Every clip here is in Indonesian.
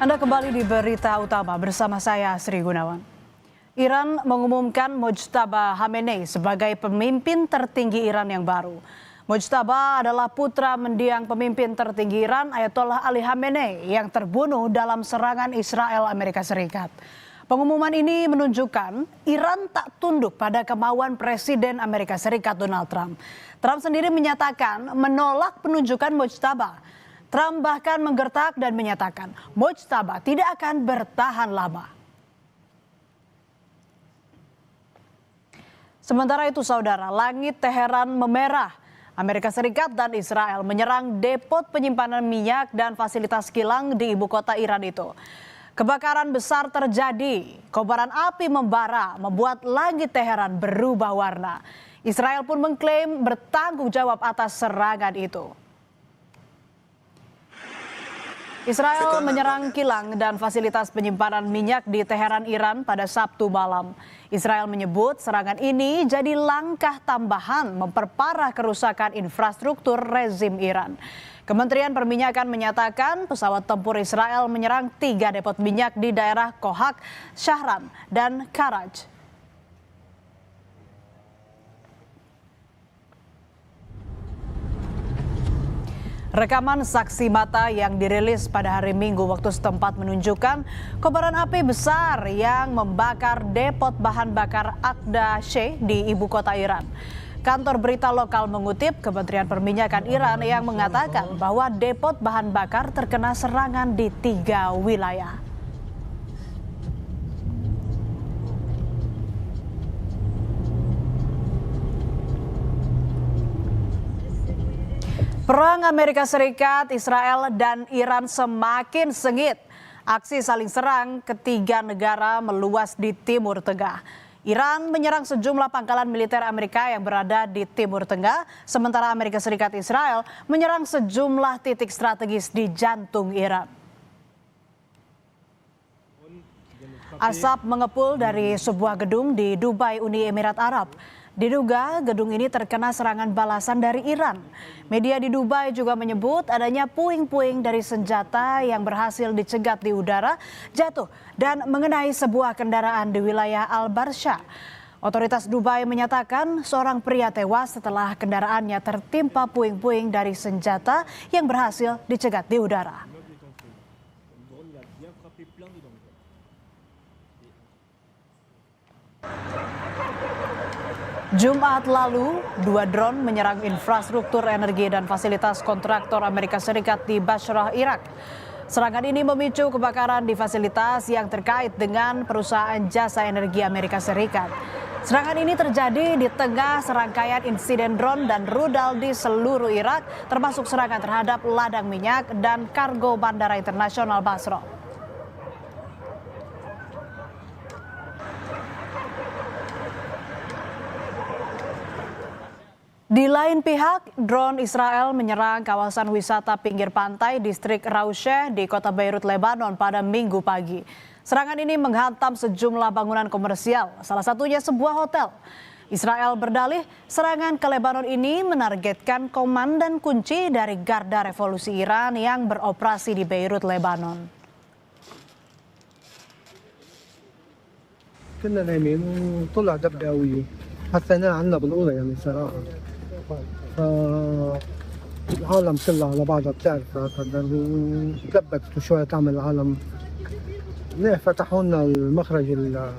Anda kembali di berita utama bersama saya Sri Gunawan. Iran mengumumkan Mojtaba Khamenei sebagai pemimpin tertinggi Iran yang baru. Mojtaba adalah putra mendiang pemimpin tertinggi Iran Ayatollah Ali Khamenei yang terbunuh dalam serangan Israel Amerika Serikat. Pengumuman ini menunjukkan Iran tak tunduk pada kemauan Presiden Amerika Serikat Donald Trump. Trump sendiri menyatakan menolak penunjukan Mojtaba. Trump bahkan menggertak dan menyatakan Mojtaba tidak akan bertahan lama. Sementara itu saudara, langit Teheran memerah. Amerika Serikat dan Israel menyerang depot penyimpanan minyak dan fasilitas kilang di ibu kota Iran itu. Kebakaran besar terjadi, kobaran api membara membuat langit Teheran berubah warna. Israel pun mengklaim bertanggung jawab atas serangan itu. Israel menyerang kilang dan fasilitas penyimpanan minyak di Teheran, Iran pada Sabtu malam. Israel menyebut serangan ini jadi langkah tambahan memperparah kerusakan infrastruktur rezim Iran. Kementerian Perminyakan menyatakan pesawat tempur Israel menyerang 3 depot minyak di daerah Kohak, Shahram, dan Karaj. Rekaman saksi mata yang dirilis pada hari Minggu waktu setempat menunjukkan kobaran api besar yang membakar depot bahan bakar Aqda Sheh di ibu kota Iran. Kantor berita lokal mengutip Kementerian Perminyakan Iran yang mengatakan bahwa depot bahan bakar terkena serangan di 3 wilayah. Perang Amerika Serikat, Israel, dan Iran semakin sengit. Aksi saling serang ketiga negara meluas di Timur Tengah. Iran menyerang sejumlah pangkalan militer Amerika yang berada di Timur Tengah, sementara Amerika Serikat Israel menyerang sejumlah titik strategis di jantung Iran. Asap mengepul dari sebuah gedung di Dubai, Uni Emirat Arab. Diduga gedung ini terkena serangan balasan dari Iran. Media di Dubai juga menyebut adanya puing-puing dari senjata yang berhasil dicegat di udara jatuh dan mengenai sebuah kendaraan di wilayah Al-Barsha. Otoritas Dubai menyatakan seorang pria tewas setelah kendaraannya tertimpa puing-puing dari senjata yang berhasil dicegat di udara. Jumat lalu, 2 drone menyerang infrastruktur energi dan fasilitas kontraktor Amerika Serikat di Basrah, Irak. Serangan ini memicu kebakaran di fasilitas yang terkait dengan perusahaan jasa energi Amerika Serikat. Serangan ini terjadi di tengah serangkaian insiden drone dan rudal di seluruh Irak, termasuk serangan terhadap ladang minyak dan kargo Bandara Internasional Basra. Di lain pihak, drone Israel menyerang kawasan wisata pinggir pantai distrik Rausheh di kota Beirut, Lebanon pada Minggu pagi. Serangan ini menghantam sejumlah bangunan komersial, salah satunya sebuah hotel. Israel berdalih serangan ke Lebanon ini menargetkan komandan kunci dari Garda Revolusi Iran yang beroperasi di Beirut, Lebanon. كنا نايمين وطلع دبة قوية حسيناها عنا بالأوضة يعني صراحة فالعالم كلها على بعضها بتعرف تلبكت وشوية تعمل العالم ليه فتحوا لنا المخرج اللي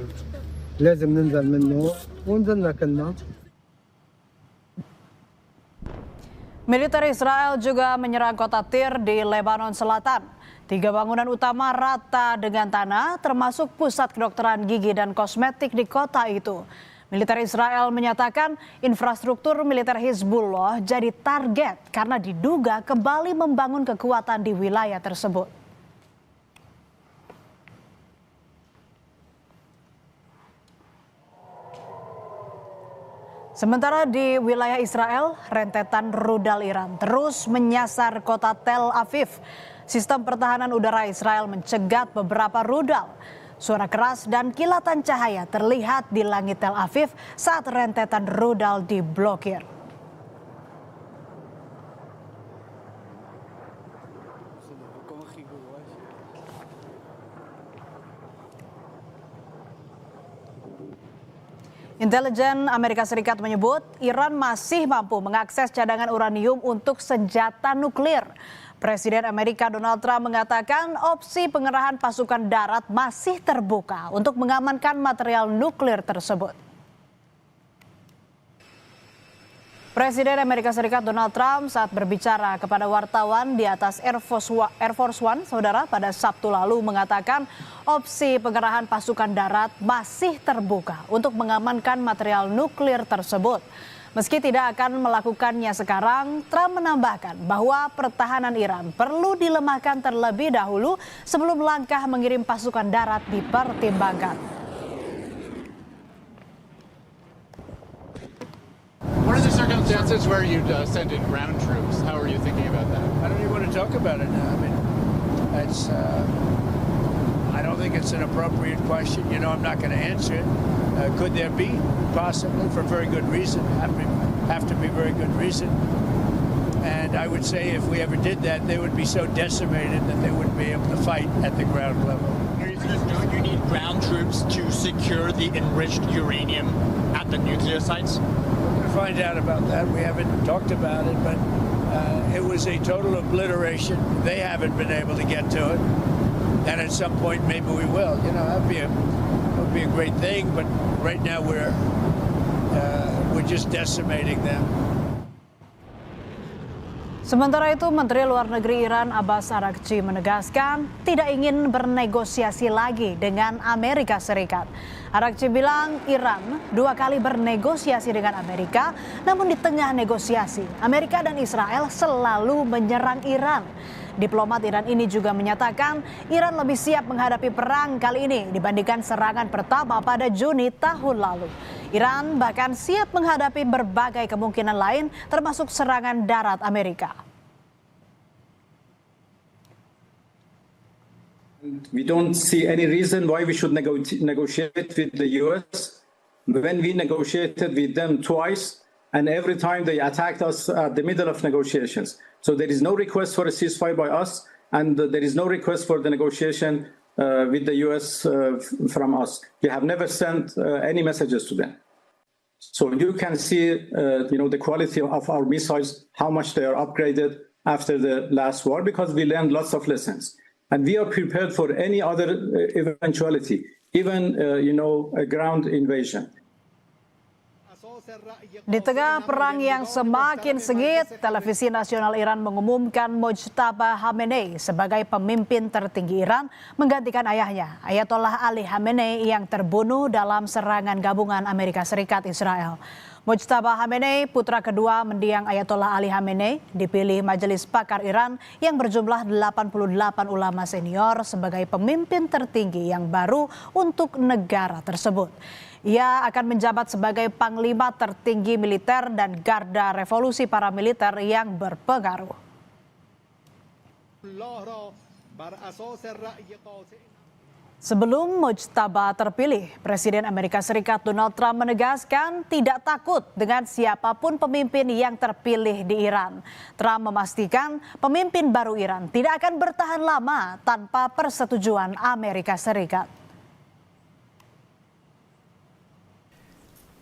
لازم ننزل منه ونزلنا كلنا. Militer Israel juga menyerang kota Tir di Lebanon Selatan. 3 bangunan utama rata dengan tanah, termasuk pusat kedokteran gigi dan kosmetik di kota itu. Militer Israel menyatakan infrastruktur militer Hizbullah jadi target karena diduga kembali membangun kekuatan di wilayah tersebut. Sementara di wilayah Israel, rentetan rudal Iran terus menyasar kota Tel Aviv. Sistem pertahanan udara Israel mencegat beberapa rudal. Suara keras dan kilatan cahaya terlihat di langit Tel Aviv saat rentetan rudal diblokir. Intelijen Amerika Serikat menyebut Iran masih mampu mengakses cadangan uranium untuk senjata nuklir. Presiden Amerika Donald Trump mengatakan opsi pengerahan pasukan darat masih terbuka untuk mengamankan material nuklir tersebut. Presiden Amerika Serikat Donald Trump saat berbicara kepada wartawan di atas Air Force One, saudara, pada Sabtu lalu mengatakan opsi pengerahan pasukan darat masih terbuka untuk mengamankan material nuklir tersebut. Meski tidak akan melakukannya sekarang, Trump menambahkan bahwa pertahanan Iran perlu dilemahkan terlebih dahulu sebelum langkah mengirim pasukan darat dipertimbangkan. What are the circumstances where you'd send in ground troops? How are you thinking about that? I don't even want to talk about it now. I mean, it's. I don't think it's an appropriate question. You know, I'm not going to answer it. Could there be? Possibly, for very good reason. Have to be very good reason. And I would say if we ever did that, they would be so decimated that they wouldn't be able to fight at the ground level. Don't you need ground troops to secure the enriched uranium at the nuclear sites? We'll find out about that. We haven't talked about it, but it was a total obliteration. They haven't been able to get to it. And at some point, maybe we will. You know, that would be a great thing. But right now, we're just decimating them. Sementara itu, Menteri Luar Negeri Iran Abbas Araghchi menegaskan tidak ingin bernegosiasi lagi dengan Amerika Serikat. Araghchi bilang Iran 2 kali bernegosiasi dengan Amerika, namun di tengah negosiasi, Amerika dan Israel selalu menyerang Iran. Diplomat Iran ini juga menyatakan Iran lebih siap menghadapi perang kali ini dibandingkan serangan pertama pada Juni tahun lalu. Iran bahkan siap menghadapi berbagai kemungkinan lain termasuk serangan darat Amerika. We don't see any reason why we should negotiate with the US when we negotiated with them twice and every time they attacked us at the middle of negotiations. So there is no request for a ceasefire by us and there is no request for the negotiation with the US from us. We have never sent any messages to them. So you can see the quality of our missiles, how much they are upgraded after the last war, because we learned lots of lessons. And we are prepared for any other eventuality, even a ground invasion. Di tengah perang yang semakin sengit, televisi nasional Iran mengumumkan Mojtaba Khamenei sebagai pemimpin tertinggi Iran menggantikan ayahnya, Ayatollah Ali Khamenei yang terbunuh dalam serangan gabungan Amerika Serikat Israel. Mojtaba Khamenei, putra kedua mendiang Ayatollah Ali Khamenei, dipilih Majelis Pakar Iran yang berjumlah 88 ulama senior sebagai pemimpin tertinggi yang baru untuk negara tersebut. Ia akan menjabat sebagai panglima tertinggi militer dan garda revolusi paramiliter yang berpengaruh. Sebelum Mojtaba terpilih, Presiden Amerika Serikat Donald Trump menegaskan tidak takut dengan siapapun pemimpin yang terpilih di Iran. Trump memastikan pemimpin baru Iran tidak akan bertahan lama tanpa persetujuan Amerika Serikat.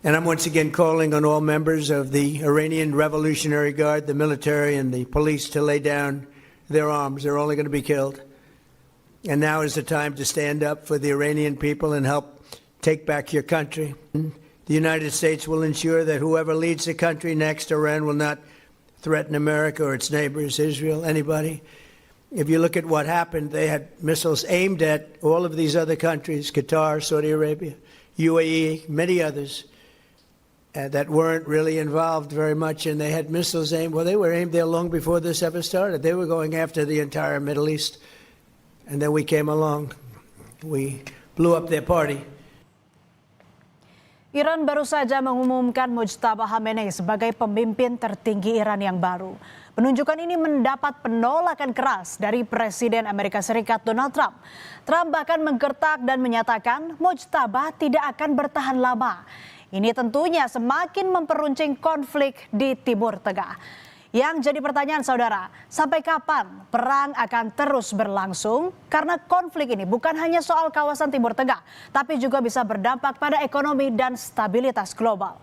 And I'm once again calling on all members of the Iranian Revolutionary Guard, the military and the police to lay down their arms. They're only going to be killed. And now is the time to stand up for the Iranian people and help take back your country. The United States will ensure that whoever leads the country next, Iran, will not threaten America or its neighbors, Israel, anybody. If you look at what happened, they had missiles aimed at all of these other countries, Qatar, Saudi Arabia, UAE, many others. That weren't really involved very much, and they had missiles aimed. Well, they were aimed there long before this ever started. They were going after the entire Middle East. And then we came along. We blew up their party. Iran baru saja mengumumkan Mojtaba Khamenei sebagai pemimpin tertinggi Iran yang baru. Penunjukan ini mendapat penolakan keras dari Presiden Amerika Serikat Donald Trump. Trump bahkan menggertak dan menyatakan Mojtaba tidak akan bertahan lama. Ini tentunya semakin memperuncing konflik di Timur Tengah. Yang jadi pertanyaan saudara, sampai kapan perang akan terus berlangsung? Karena konflik ini bukan hanya soal kawasan Timur Tengah, tapi juga bisa berdampak pada ekonomi dan stabilitas global.